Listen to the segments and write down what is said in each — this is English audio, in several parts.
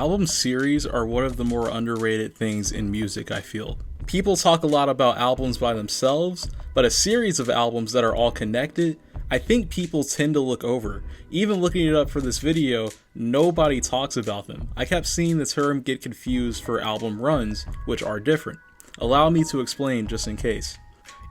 Album series are one of the more underrated things in music, I feel. People talk a lot about albums by themselves, but a series of albums that are all connected, I think people tend to look over. Even looking it up for this video, nobody talks about them. I kept seeing the term get confused for album runs, which are different. Allow me to explain just in case.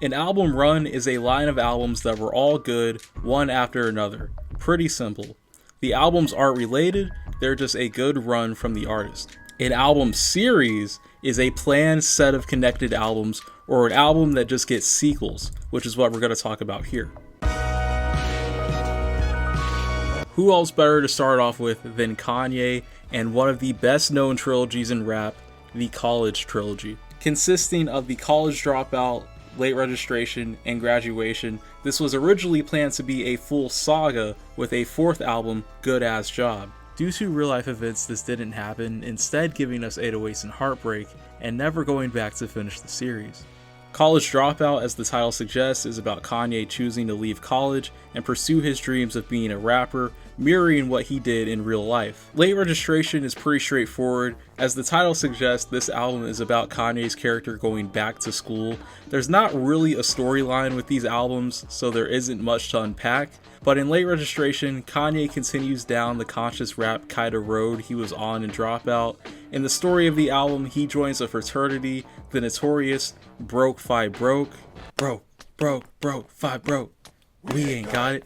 An album run is a line of albums that were all good, one after another. Pretty simple. The albums aren't related, they're just a good run from the artist. An album series is a planned set of connected albums, or an album that just gets sequels, which is what we're going to talk about here. Who else better to start off with than Kanye and one of the best known trilogies in rap, the College Trilogy. Consisting of the College Dropout, Late Registration, and Graduation, this was originally planned to be a full saga with a fourth album, Good Ass Job. Due to real life events, this didn't happen, instead giving us 808s and Heartbreak, and never going back to finish the series. College Dropout, as the title suggests, is about Kanye choosing to leave college and pursue his dreams of being a rapper, mirroring what he did in real life. Late Registration is pretty straightforward. As the title suggests, this album is about Kanye's character going back to school. There's not really a storyline with these albums, so there isn't much to unpack. But in Late Registration, Kanye continues down the conscious rap kinda road he was on in Dropout. In the story of the album, he joins a fraternity, the notorious Broke Five Broke. Broke, five broke. We ain't got it.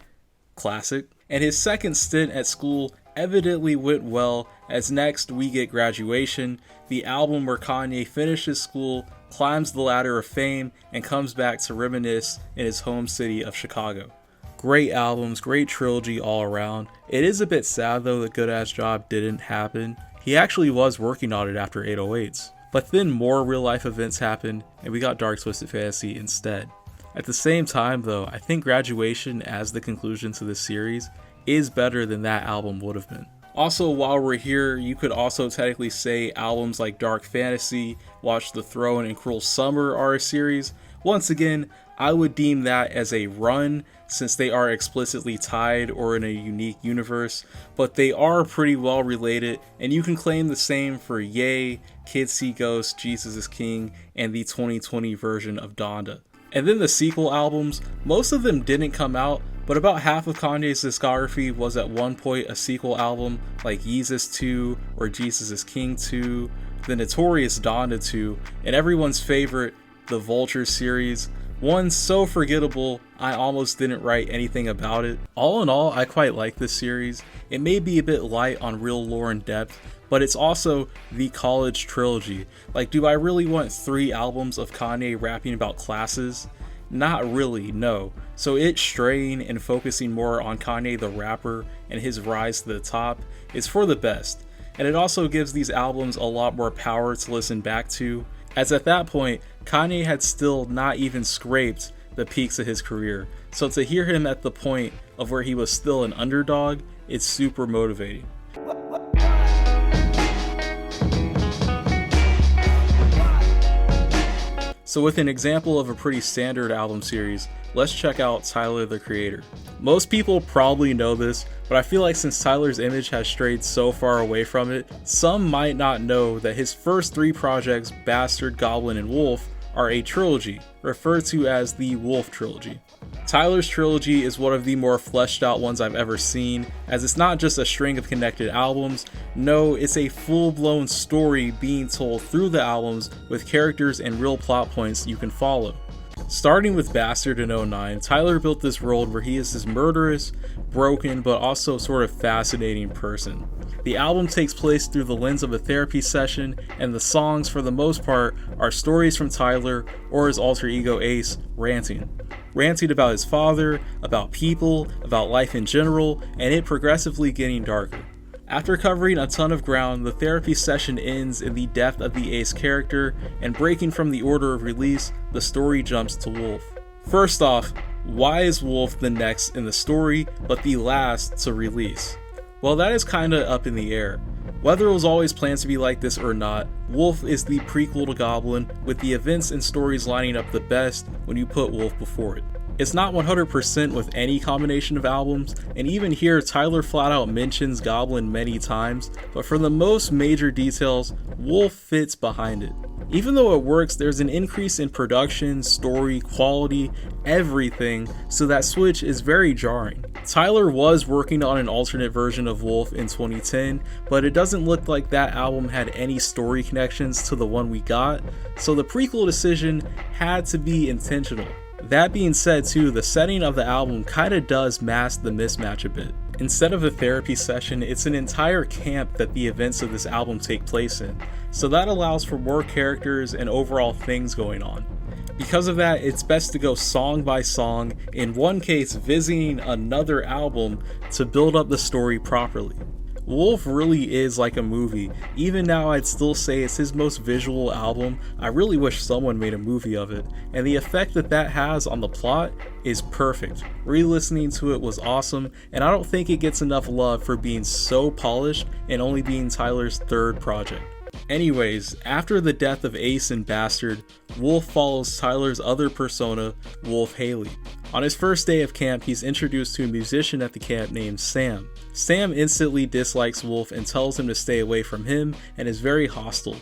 Classic. And his second stint at school evidently went well, as next we get Graduation, the album where Kanye finishes school, climbs the ladder of fame, and comes back to reminisce in his home city of Chicago. Great albums, great trilogy all around. It is a bit sad though that Good Ass Job didn't happen. He actually was working on it after 808s. But then more real life events happened, and we got Dark Twisted Fantasy instead. At the same time though, I think Graduation as the conclusion to this series is better than that album would have been. Also, while we're here, you could also technically say albums like Dark Fantasy, Watch the Throne, and Cruel Summer are a series. Once again, I would deem that as a run since they are explicitly tied or in a unique universe, but they are pretty well related, and you can claim the same for Ye, Kids See Ghosts, Jesus is King, and the 2020 version of Donda. And then the sequel albums, most of them didn't come out, but about half of Kanye's discography was at one point a sequel album, like Yeezus 2 or Jesus is King 2, the notorious Donda 2, and everyone's favorite, the Vulture series. One so forgettable, I almost didn't write anything about it. All in all, I quite like this series. It may be a bit light on real lore and depth, but it's also the College Trilogy. Like, do I really want 3 albums of Kanye rapping about classes? Not really, no. So it straying and focusing more on Kanye the rapper and his rise to the top is for the best. And it also gives these albums a lot more power to listen back to, as at that point, Kanye had still not even scraped the peaks of his career. So to hear him at the point of where he was still an underdog, it's super motivating. So with an example of a pretty standard album series, let's check out Tyler the Creator. Most people probably know this, but I feel like since Tyler's image has strayed so far away from it, some might not know that his first 3 projects, Bastard, Goblin, and Wolf, are a trilogy, referred to as the Wolf Trilogy. Tyler's trilogy is one of the more fleshed out ones I've ever seen, as it's not just a string of connected albums, no, it's a full-blown story being told through the albums with characters and real plot points you can follow. Starting with Bastard in 2009, Tyler built this world where he is this murderous, broken, but also sort of fascinating person. The album takes place through the lens of a therapy session, and the songs, for the most part, are stories from Tyler or his alter ego Ace ranting. Ranting about his father, about people, about life in general, and it progressively getting darker. After covering a ton of ground, the therapy session ends in the death of the Ace character, and breaking from the order of release, the story jumps to Wolf. First off, why is Wolf the next in the story, but the last to release? Well, that is kinda up in the air. Whether it was always planned to be like this or not, Wolf is the prequel to Goblin, with the events and stories lining up the best when you put Wolf before it. It's not 100% with any combination of albums, and even here Tyler flat out mentions Goblin many times, but for the most major details, Wolf fits behind it. Even though it works, there's an increase in production, story, quality, everything, so that switch is very jarring. Tyler was working on an alternate version of Wolf in 2010, but it doesn't look like that album had any story connections to the one we got, so the prequel decision had to be intentional. That being said too, the setting of the album kinda does mask the mismatch a bit. Instead of a therapy session, it's an entire camp that the events of this album take place in, so that allows for more characters and overall things going on. Because of that, it's best to go song by song, in one case visiting another album to build up the story properly. Wolf really is like a movie. Even now I'd still say it's his most visual album. I really wish someone made a movie of it, and the effect that has on the plot is perfect. Re-listening to it was awesome, and I don't think it gets enough love for being so polished and only being Tyler's third project. Anyways, after the death of Ace and Bastard, Wolf follows Tyler's other persona, Wolf Haley. On his first day of camp, he's introduced to a musician at the camp named Sam. Sam instantly dislikes Wolf and tells him to stay away from him and is very hostile.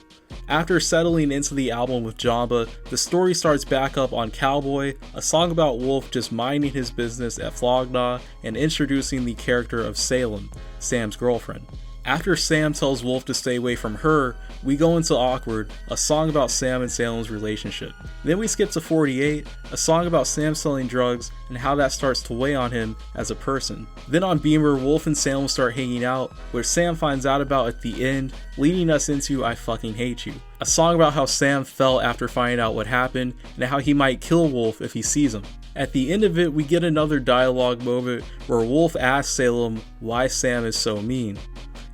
After settling into the album with Jamba, the story starts back up on Cowboy, a song about Wolf just minding his business at Flognaw and introducing the character of Salem, Sam's girlfriend. After Sam tells Wolf to stay away from her, we go into Awkward, a song about Sam and Salem's relationship. Then we skip to 48, a song about Sam selling drugs and how that starts to weigh on him as a person. Then on Beamer, Wolf and Salem start hanging out, which Sam finds out about at the end, leading us into I Fucking Hate You, a song about how Sam felt after finding out what happened and how he might kill Wolf if he sees him. At the end of it, we get another dialogue moment where Wolf asks Salem why Sam is so mean.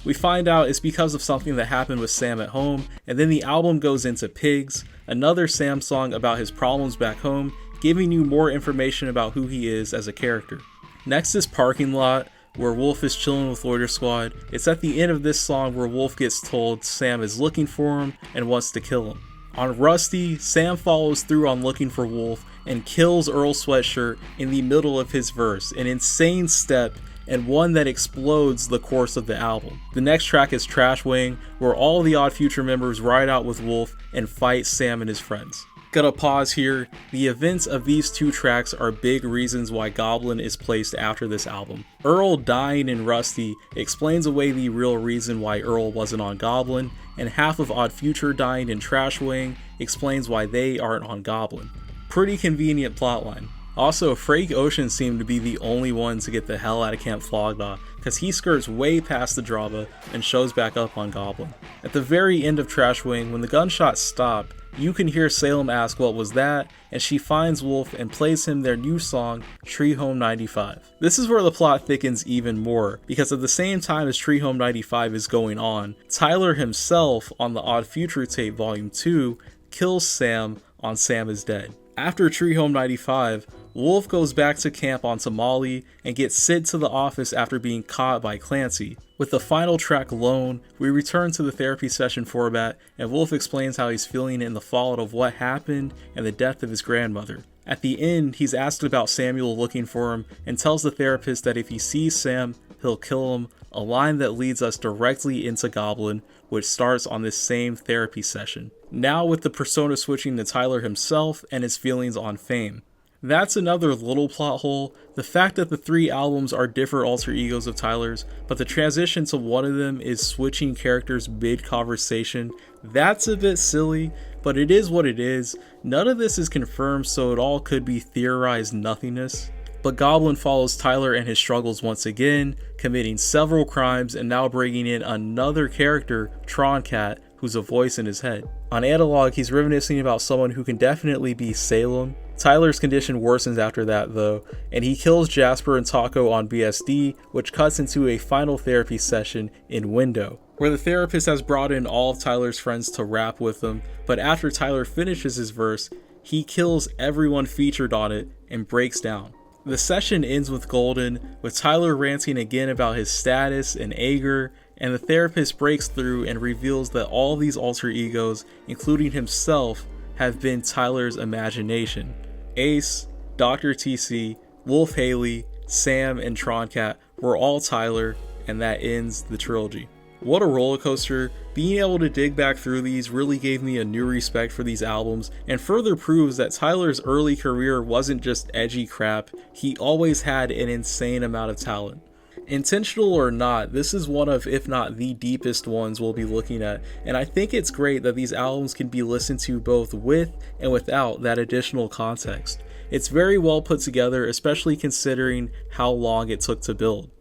We find out it's because of something that happened with Sam at home, and then the album goes into Pigs, another Sam song about his problems back home, giving you more information about who he is as a character. Next is Parking Lot, where Wolf is chilling with Loiter Squad. It's at the end of this song where Wolf gets told Sam is looking for him and wants to kill him. On Rusty, Sam follows through on looking for Wolf and kills Earl Sweatshirt in the middle of his verse, an insane step and one that explodes the course of the album. The next track is Trash Wing, where all the Odd Future members ride out with Wolf and fight Sam and his friends. Gotta pause here, the events of these two tracks are big reasons why Goblin is placed after this album. Earl dying in Rusty explains away the real reason why Earl wasn't on Goblin, and half of Odd Future dying in Trash Wing explains why they aren't on Goblin. Pretty convenient plotline. Also, Frank Ocean seemed to be the only one to get the hell out of Camp Flognaw, because he skirts way past the drama and shows back up on Goblin. At the very end of Trash Wing, when the gunshots stop, you can hear Salem ask what was that, and she finds Wolf and plays him their new song, Tree Home 95. This is where the plot thickens even more, because at the same time as Tree Home 95 is going on, Tyler himself on the Odd Future tape Volume 2 kills Sam on Sam is Dead. After Tree Home 95, Wolf goes back to camp on Tamale and gets sent to the office after being caught by Clancy. With the final track Lone, we return to the therapy session format and Wolf explains how he's feeling in the fallout of what happened and the death of his grandmother. At the end, he's asked about Samuel looking for him and tells the therapist that if he sees Sam, he'll kill him, a line that leads us directly into Goblin, which starts on this same therapy session. Now with the persona switching to Tyler himself and his feelings on Fame. That's another little plot hole, the fact that the three albums are different alter egos of Tyler's, but the transition to one of them is switching characters mid-conversation. That's a bit silly, but it is what it is. None of this is confirmed, so it all could be theorized nothingness. But Goblin follows Tyler and his struggles once again, committing several crimes and now bringing in another character, Tron Cat, who's a voice in his head. On Analog, he's reminiscing about someone who can definitely be Salem. Tyler's condition worsens after that though, and he kills Jasper and Taco on BSD, which cuts into a final therapy session in Window, where the therapist has brought in all of Tyler's friends to rap with him, but after Tyler finishes his verse, he kills everyone featured on it and breaks down. The session ends with Golden, with Tyler ranting again about his status and anger, and the therapist breaks through and reveals that all these alter egos, including himself, have been Tyler's imagination. Ace, Dr. TC, Wolf Haley, Sam, and Troncat were all Tyler, and that ends the trilogy. What a roller coaster. Being able to dig back through these really gave me a new respect for these albums and further proves that Tyler's early career wasn't just edgy crap, he always had an insane amount of talent. Intentional or not, this is one of, if not the deepest ones we'll be looking at, and I think it's great that these albums can be listened to both with and without that additional context. It's very well put together, especially considering how long it took to build.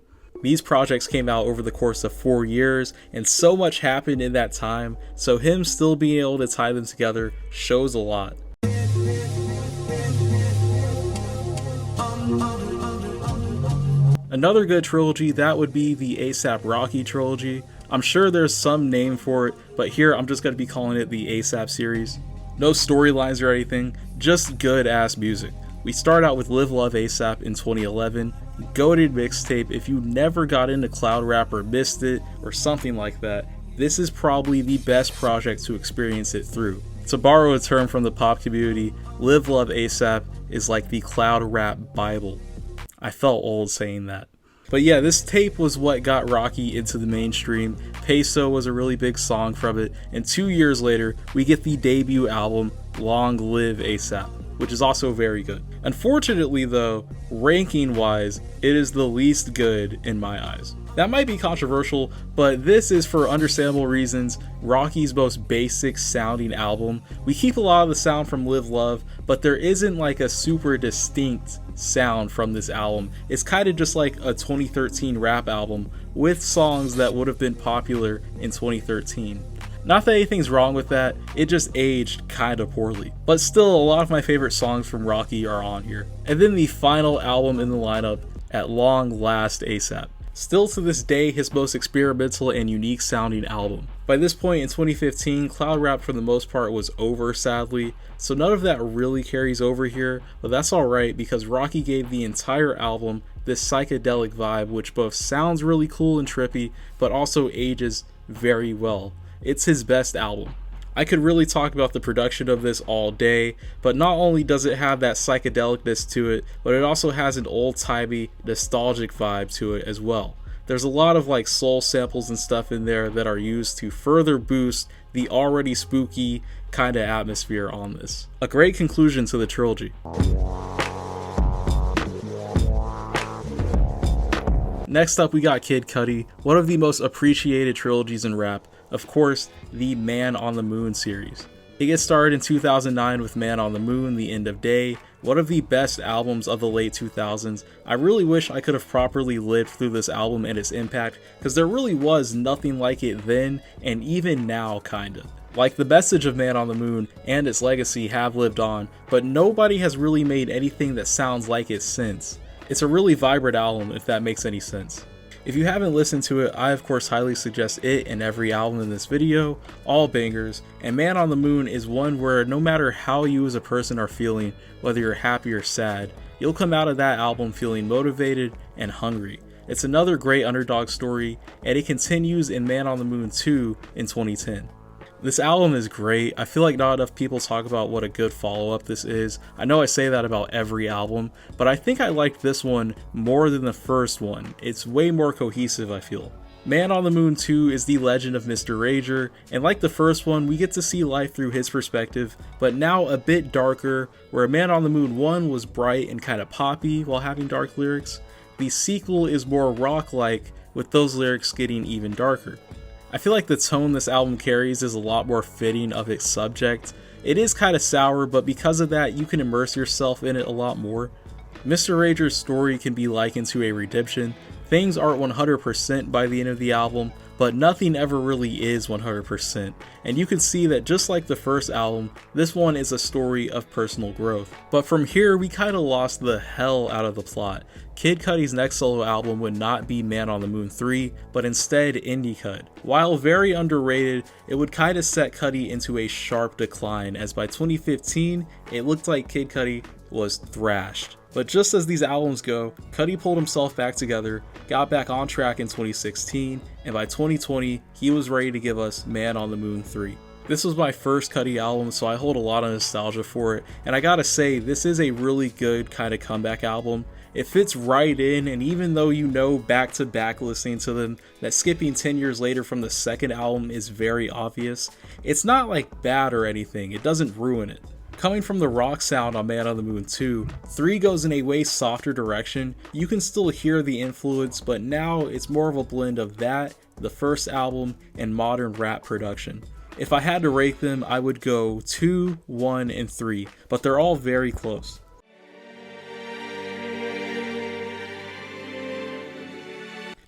These projects came out over the course of 4 years, and so much happened in that time, so him still being able to tie them together shows a lot. Another good trilogy, that would be the A$AP Rocky trilogy. I'm sure there's some name for it, but here I'm just going to be calling it the A$AP series. No storylines or anything, just good ass music. We start out with Live Love A$AP in 2011, goated mixtape. If you never got into cloud rap or missed it or something like that, this is probably the best project to experience it through. To borrow a term from the pop community, Live Love A$AP is like the cloud rap Bible. I felt old saying that. But yeah, this tape was what got Rocky into the mainstream. Peso was a really big song from it, and 2 years later, we get the debut album, Long Live A$AP, which is also very good. Unfortunately though, ranking wise, it is the least good in my eyes. That might be controversial, but this is for understandable reasons Rocky's most basic sounding album. We keep a lot of the sound from Live Love, but there isn't like a super distinct sound from this album. It's kind of just like a 2013 rap album with songs that would have been popular in 2013. Not that anything's wrong with that, it just aged kinda poorly. But still, a lot of my favorite songs from Rocky are on here. And then the final album in the lineup, At Long Last A$AP. Still to this day, his most experimental and unique sounding album. By this point in 2015, cloud rap for the most part was over, sadly, so none of that really carries over here, but that's alright because Rocky gave the entire album this psychedelic vibe which both sounds really cool and trippy, but also ages very well. It's his best album. I could really talk about the production of this all day, but not only does it have that psychedelicness to it, but it also has an old-timey, nostalgic vibe to it as well. There's a lot of like soul samples and stuff in there that are used to further boost the already spooky kind of atmosphere on this. A great conclusion to the trilogy. Next up we got Kid Cudi, one of the most appreciated trilogies in rap. Of course, the Man on the Moon series. It gets started in 2009 with Man on the Moon, The End of Day, one of the best albums of the late 2000s. I really wish I could have properly lived through this album and its impact, because there really was nothing like it then, and even now kinda. Like, the message of Man on the Moon and its legacy have lived on, but nobody has really made anything that sounds like it since. It's a really vibrant album, if that makes any sense. If you haven't listened to it, I of course highly suggest it and every album in this video, all bangers, and Man on the Moon is one where no matter how you as a person are feeling, whether you're happy or sad, you'll come out of that album feeling motivated and hungry. It's another great underdog story, and it continues in Man on the Moon 2 in 2010. This album is great. I feel like not enough people talk about what a good follow-up this is. I know I say that about every album, but I think I liked this one more than the first one. It's way more cohesive, I feel. Man on the Moon 2 is the legend of Mr. Rager, and like the first one, we get to see life through his perspective, but now a bit darker, where Man on the Moon 1 was bright and kind of poppy while having dark lyrics. The sequel is more rock-like, with those lyrics getting even darker. I feel like the tone this album carries is a lot more fitting of its subject. It is kind of sour, but because of that, you can immerse yourself in it a lot more. Mr. Rager's story can be likened to a redemption. Things aren't 100% by the end of the album, but nothing ever really is 100%. And you can see that just like the first album, this one is a story of personal growth. But from here, we kind of lost the hell out of the plot. Kid Cudi's next solo album would not be Man on the Moon 3, but instead Indie. While very underrated, it would kind of set Cudi into a sharp decline, as by 2015, it looked like Kid Cudi was thrashed. But just as these albums go, Cudi pulled himself back together, got back on track in 2016, and by 2020, he was ready to give us Man on the Moon 3. This was my first Cudi album, so I hold a lot of nostalgia for it, and I gotta say, this is a really good kind of comeback album. It fits right in, and even though you know back to back listening to them that skipping 10 years later from the second album is very obvious, it's not like bad or anything, it doesn't ruin it. Coming from the rock sound on Man on the Moon 2, 3 goes in a way softer direction. You can still hear the influence, but now it's more of a blend of that, the first album, and modern rap production. If I had to rate them, I would go 2, 1, and 3, but they're all very close.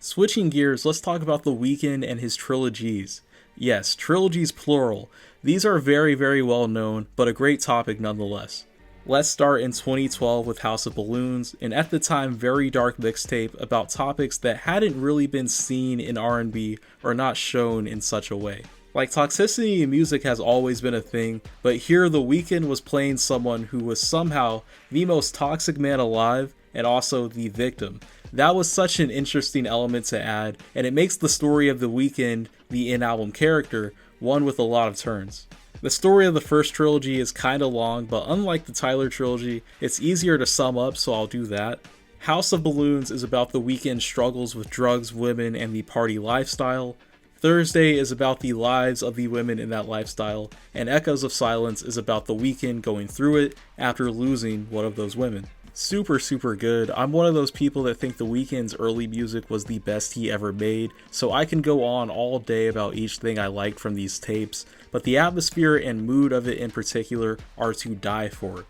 Switching gears, let's talk about The Weeknd and his trilogies. Yes, trilogies plural. These are very, very well known, but a great topic nonetheless. Let's start in 2012 with House of Balloons, an at the time very dark mixtape about topics that hadn't really been seen in R&B or not shown in such a way. Like, toxicity in music has always been a thing, but here The Weeknd was playing someone who was somehow the most toxic man alive and also the victim. That was such an interesting element to add, and it makes the story of The Weeknd, the in-album character, one with a lot of turns. The story of the first trilogy is kinda long, but unlike the Tyler trilogy, it's easier to sum up, so I'll do that. House of Balloons is about The Weeknd's struggles with drugs, women, and the party lifestyle. Thursday is about the lives of the women in that lifestyle, and Echoes of Silence is about The Weeknd going through it after losing one of those women. Super good. I'm one of those people that think The Weeknd's early music was the best he ever made, so I can go on all day about each thing I liked from these tapes, but the atmosphere and mood of it in particular are to die for.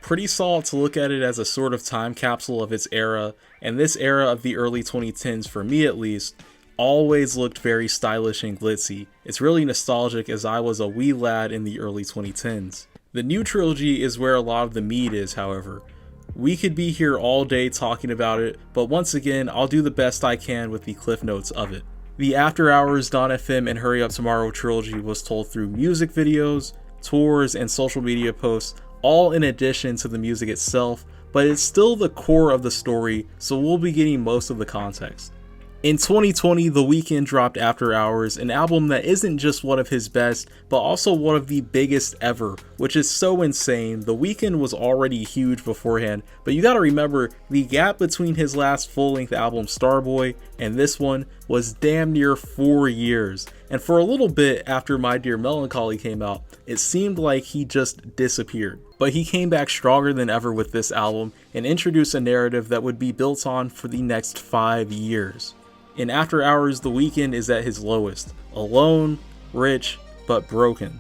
Pretty solid to look at it as a sort of time capsule of its era, and this era of the early 2010s, for me at least, always looked very stylish and glitzy. It's really nostalgic as I was a wee lad in the early 2010s. The new trilogy is where a lot of the meat is, however. We could be here all day talking about it, but once again, I'll do the best I can with the cliff notes of it. The After Hours, Dawn FM, and Hurry Up Tomorrow trilogy was told through music videos, tours, and social media posts, all in addition to the music itself, but it's still the core of the story, so we'll be getting most of the context. In 2020, The Weeknd dropped After Hours, an album that isn't just one of his best, but also one of the biggest ever, which is so insane. The Weeknd was already huge beforehand, but you gotta remember, the gap between his last full-length album Starboy and this one was damn near 4 years, and for a little bit after My Dear Melancholy came out, it seemed like he just disappeared. But he came back stronger than ever with this album and introduced a narrative that would be built on for the next 5 years. In After Hours, The Weeknd is at his lowest, alone, rich, but broken.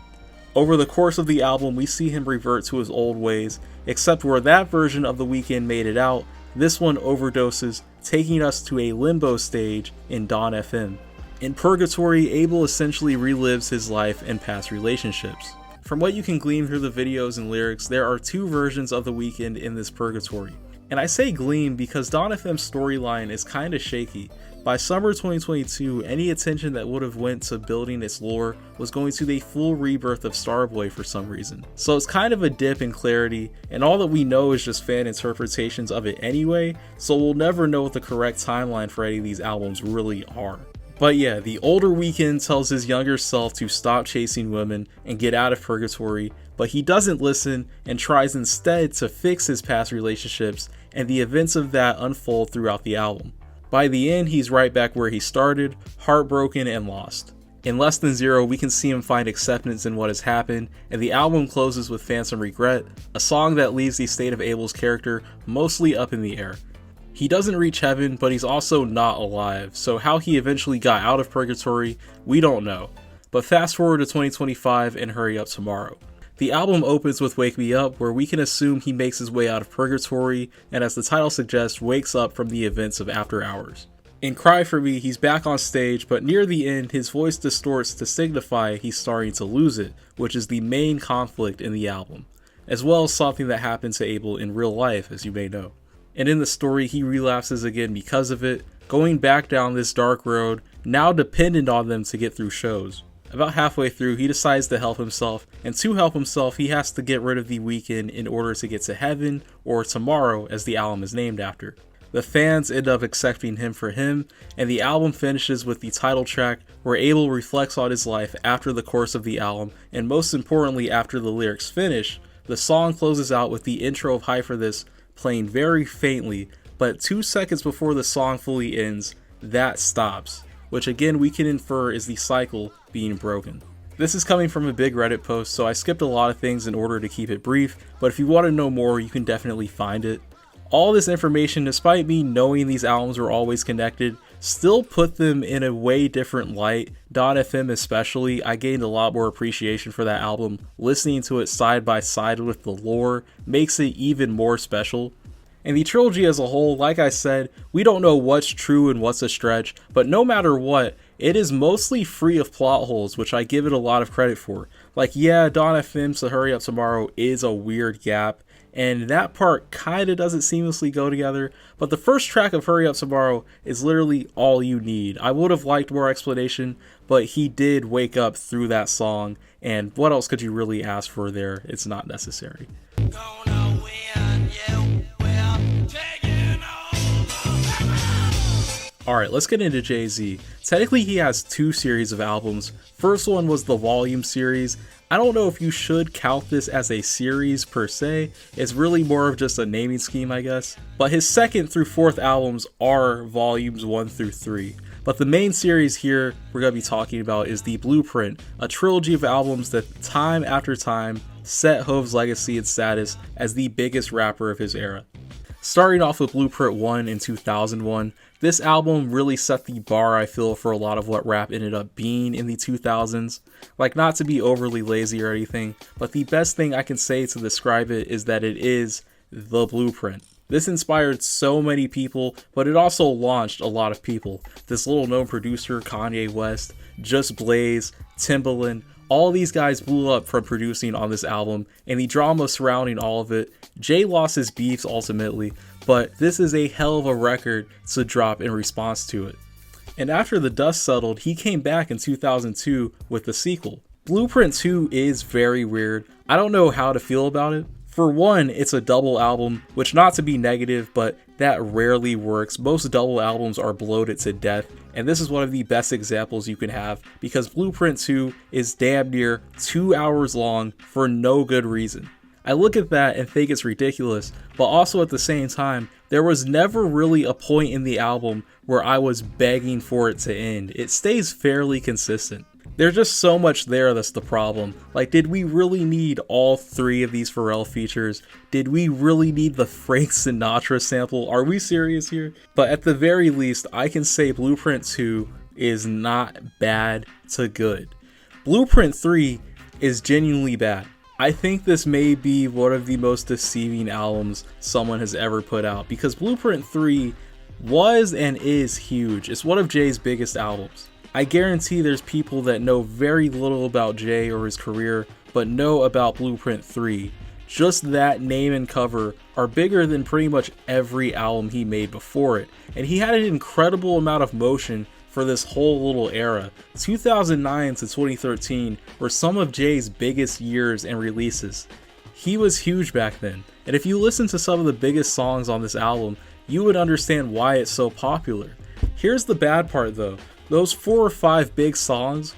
Over the course of the album, we see him revert to his old ways, except where that version of The Weeknd made it out, this one overdoses, taking us to a limbo stage in Dawn FM. In Purgatory, Abel essentially relives his life and past relationships. From what you can glean through the videos and lyrics, there are 2 versions of The Weeknd in this Purgatory. And I say glean because Dawn FM's storyline is kinda shaky. By summer 2022, any attention that would have went to building its lore was going to the full rebirth of Starboy for some reason. So it's kind of a dip in clarity, and all that we know is just fan interpretations of it anyway, so we'll never know what the correct timeline for any of these albums really are. But yeah, the older Weeknd tells his younger self to stop chasing women and get out of purgatory, but he doesn't listen and tries instead to fix his past relationships, and the events of that unfold throughout the album. By the end, he's right back where he started, heartbroken and lost. In Less Than Zero, we can see him find acceptance in what has happened, and the album closes with Phantom Regret, a song that leaves the state of Abel's character mostly up in the air. He doesn't reach heaven, but he's also not alive, so how he eventually got out of purgatory, we don't know. But fast forward to 2025 and Hurry Up Tomorrow. The album opens with Wake Me Up, where we can assume he makes his way out of purgatory, and as the title suggests, wakes up from the events of After Hours. In Cry For Me, he's back on stage, but near the end, his voice distorts to signify he's starting to lose it, which is the main conflict in the album, as well as something that happened to Abel in real life, as you may know. And in the story, he relapses again because of it, going back down this dark road, now dependent on them to get through shows. About halfway through, he decides to help himself, and to help himself, he has to get rid of The Weeknd in order to get to heaven, or tomorrow as the album is named after. The fans end up accepting him for him, and the album finishes with the title track where Abel reflects on his life after the course of the album, and most importantly after the lyrics finish. The song closes out with the intro of High For This playing very faintly, but 2 seconds before the song fully ends, that stops, which again we can infer is the cycle being broken. This is coming from a big Reddit post, so I skipped a lot of things in order to keep it brief, but if you want to know more, you can definitely find it. All this information, despite me knowing these albums were always connected, still put them in a way different light. Dawn FM especially, I gained a lot more appreciation for that album. Listening to it side by side with the lore makes it even more special. And the trilogy as a whole, like I said, we don't know what's true and what's a stretch, but no matter what, it is mostly free of plot holes, which I give it a lot of credit for. Like, yeah, Dawn FM's Hurry Up Tomorrow is a weird gap, and that part kinda doesn't seamlessly go together, but the first track of Hurry Up Tomorrow is literally all you need. I would have liked more explanation, but he did wake up through that song, and what else could you really ask for there? It's not necessary. Alright, let's get into Jay-Z. Technically he has 2 series of albums. First one was the Volume series. I don't know if you should count this as a series per se, it's really more of just a naming scheme I guess. But his 2nd through 4th albums are volumes 1 through 3. But the main series here we're going to be talking about is the Blueprint, a trilogy of albums that time after time set Hov's legacy and status as the biggest rapper of his era. Starting off with Blueprint 1 in 2001, this album really set the bar, I feel, for a lot of what rap ended up being in the 2000s. Like, not to be overly lazy or anything, but the best thing I can say to describe it is that it is the blueprint. This inspired so many people, but it also launched a lot of people. This little known producer, Kanye West, Just Blaze, Timbaland, all these guys blew up from producing on this album, and the drama surrounding all of it. Jay lost his beefs ultimately, but this is a hell of a record to drop in response to it. And after the dust settled, he came back in 2002 with the sequel. Blueprint 2 is very weird. I don't know how to feel about it. For one, it's a double album, which, not to be negative, but that rarely works. Most double albums are bloated to death, and this is one of the best examples you can have because Blueprint 2 is damn near 2 hours long for no good reason. I look at that and think it's ridiculous, but also at the same time, there was never really a point in the album where I was begging for it to end. It stays fairly consistent. There's just so much there that's the problem. Like, did we really need all 3 of these Pharrell features? Did we really need the Frank Sinatra sample? Are we serious here? But at the very least, I can say Blueprint 2 is not bad to good. Blueprint 3 is genuinely bad. I think this may be one of the most deceiving albums someone has ever put out because Blueprint 3 was and is huge. It's one of Jay's biggest albums. I guarantee there's people that know very little about Jay or his career, but know about Blueprint 3. Just that name and cover are bigger than pretty much every album he made before it, and he had an incredible amount of motion for this whole little era. 2009 to 2013 were some of Jay's biggest years and releases. He was huge back then, and if you listen to some of the biggest songs on this album, you would understand why it's so popular. Here's the bad part though. Those 4 or 5 big songs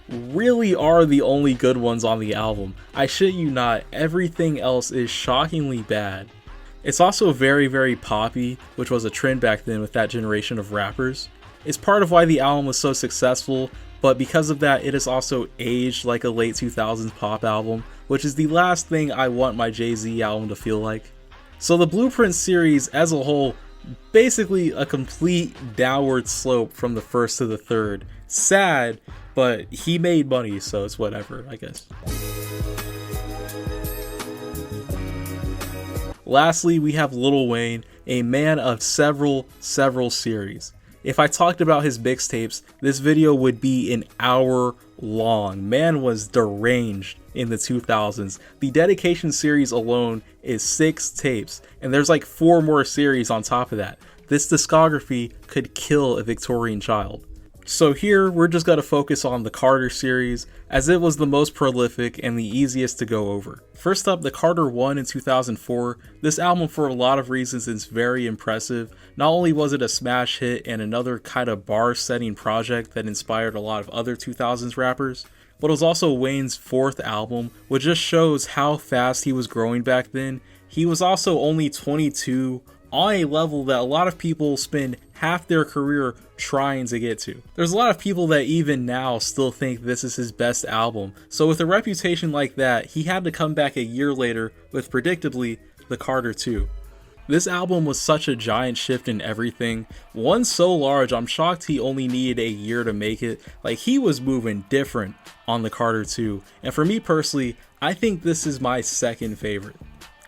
really are the only good ones on the album. I shit you not, everything else is shockingly bad. It's also very, very poppy, which was a trend back then with that generation of rappers. It's part of why the album was so successful, but because of that, it has also aged like a late 2000s pop album, which is the last thing I want my Jay-Z album to feel like. So the Blueprint series as a whole, basically a complete downward slope from the first to the third. Sad, but he made money, so it's whatever, I guess. Lastly, we have Lil Wayne, a man of several series. If I talked about his mixtapes, this video would be an hour long. Man was deranged in the 2000s. The Dedication series alone is 6 tapes, and there's like 4 more series on top of that. This discography could kill a Victorian child. So here, we're just going to focus on the Carter series, as it was the most prolific and the easiest to go over. First up, the Carter 1 in 2004. This album, for a lot of reasons, is very impressive. Not only was it a smash hit and another kind of bar-setting project that inspired a lot of other 2000s rappers, but it was also Wayne's fourth album, which just shows how fast he was growing back then. He was also only 22, on a level that a lot of people spend half their career trying to get to. There's a lot of people that even now still think this is his best album, so with a reputation like that, he had to come back a year later with, predictably, the Carter 2. This album was such a giant shift in everything, one so large I'm shocked he only needed a year to make it. Like, he was moving different on the Carter 2, and for me personally, I think this is my second favorite.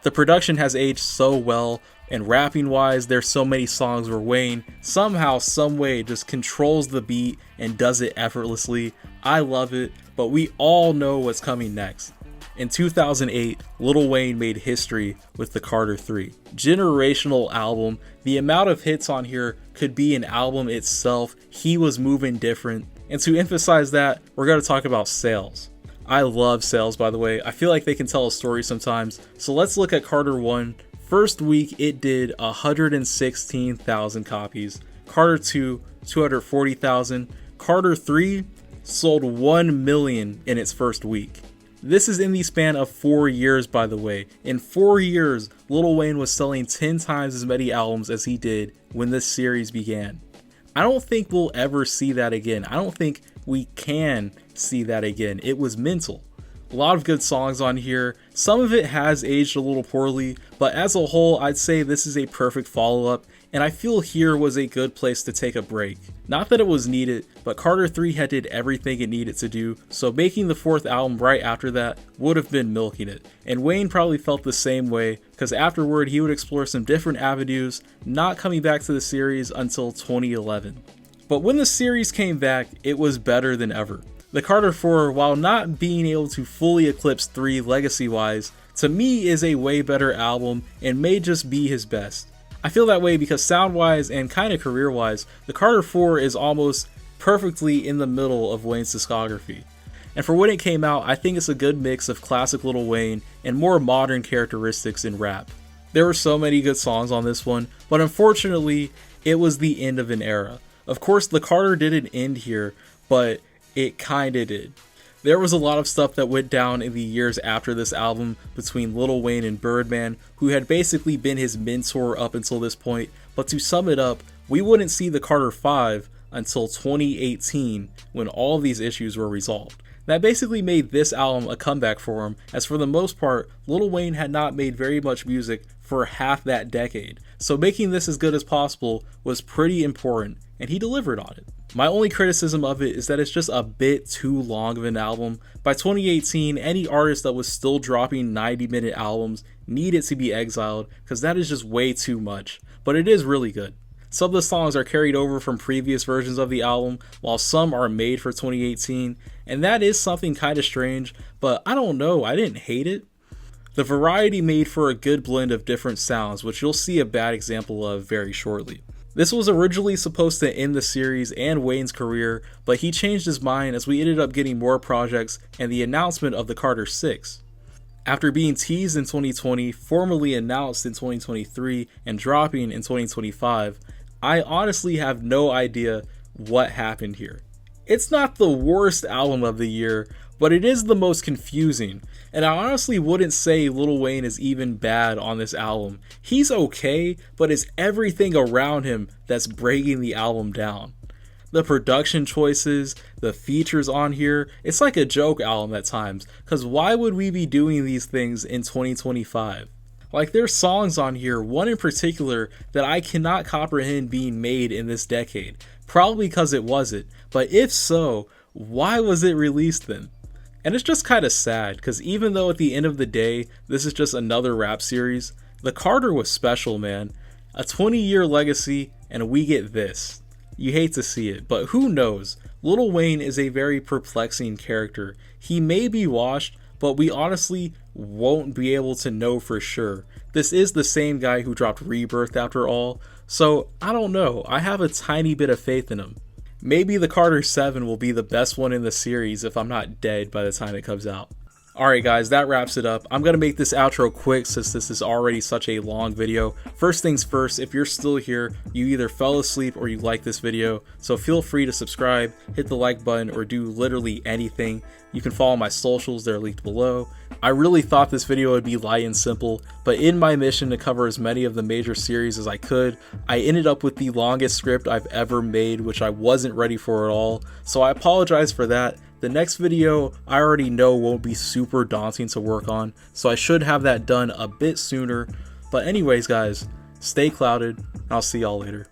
The production has aged so well, and rapping wise, there's so many songs where Wayne somehow, someway just controls the beat and does it effortlessly. I love it, but we all know what's coming next. In 2008, Lil Wayne made history with the Carter 3. Generational album, the amount of hits on here could be an album itself. He was moving different. And to emphasize that, we're going to talk about sales. I love sales, by the way. I feel like they can tell a story sometimes. So let's look at Carter 1. First week, it did 116,000 copies. Carter 2, 240,000. Carter 3 sold 1 million in its first week. This is in the span of 4 years, by the way. In 4 years, Lil Wayne was selling 10 times as many albums as he did when this series began. I don't think we'll ever see that again. I don't think we can see that again. It was mental. A lot of good songs on here. Some of it has aged a little poorly, but as a whole, I'd say this is a perfect follow-up, and I feel here was a good place to take a break. Not that it was needed, but Carter 3 had did everything it needed to do, so making the fourth album right after that would have been milking it. And Wayne probably felt the same way, because afterward he would explore some different avenues, not coming back to the series until 2011. But when the series came back, it was better than ever. The Carter 4, while not being able to fully eclipse 3 legacy-wise, to me is a way better album and may just be his best. I feel that way because sound-wise and kind of career-wise, the Carter 4 is almost perfectly in the middle of Wayne's discography. And for when it came out, I think it's a good mix of classic Lil Wayne and more modern characteristics in rap. There were so many good songs on this one, but unfortunately, it was the end of an era. Of course, the Carter didn't end here, but it kinda did. There was a lot of stuff that went down in the years after this album between Lil Wayne and Birdman, who had basically been his mentor up until this point, but to sum it up, we wouldn't see the Carter 5 until 2018 when all of these issues were resolved. That basically made this album a comeback for him, as for the most part, Lil Wayne had not made very much music for half that decade, so making this as good as possible was pretty important, and he delivered on it. My only criticism of it is that it's just a bit too long of an album. By 2018, any artist that was still dropping 90-minute albums needed to be exiled, because that is just way too much, but it is really good. Some of the songs are carried over from previous versions of the album, while some are made for 2018, and that is something kinda strange, but I don't know, I didn't hate it. The variety made for a good blend of different sounds, which you'll see a bad example of very shortly. This was originally supposed to end the series and Wayne's career, but he changed his mind as we ended up getting more projects and the announcement of the Carter 6. After being teased in 2020, formally announced in 2023, and dropping in 2025, I honestly have no idea what happened here. It's not the worst album of the year, but it is the most confusing, and I honestly wouldn't say Lil Wayne is even bad on this album. He's okay, but it's everything around him that's breaking the album down. The production choices, the features on here, it's like a joke album at times, cause why would we be doing these things in 2025? Like, there's songs on here, one in particular, that I cannot comprehend being made in this decade. Probably because it wasn't, but if so, why was it released then? And it's just kind of sad, because even though at the end of the day, this is just another rap series, the Carter was special, man. A 20-year legacy, and we get this. You hate to see it, but who knows? Lil Wayne is a very perplexing character. He may be washed, but we honestly won't be able to know for sure. This is the same guy who dropped Rebirth after all, so I don't know. I have a tiny bit of faith in him. Maybe the Carter 7 will be the best one in the series if I'm not dead by the time it comes out. Alright guys, that wraps it up. I'm going to make this outro quick since this is already such a long video. First things first, if you're still here, you either fell asleep or you like this video, so feel free to subscribe, hit the like button, or do literally anything. You can follow my socials, they're linked below. I really thought this video would be light and simple, but in my mission to cover as many of the major series as I could, I ended up with the longest script I've ever made, which I wasn't ready for at all, so I apologize for that. The next video I already know won't be super daunting to work on, so I should have that done a bit sooner. But anyways guys, stay clouded, and I'll see y'all later.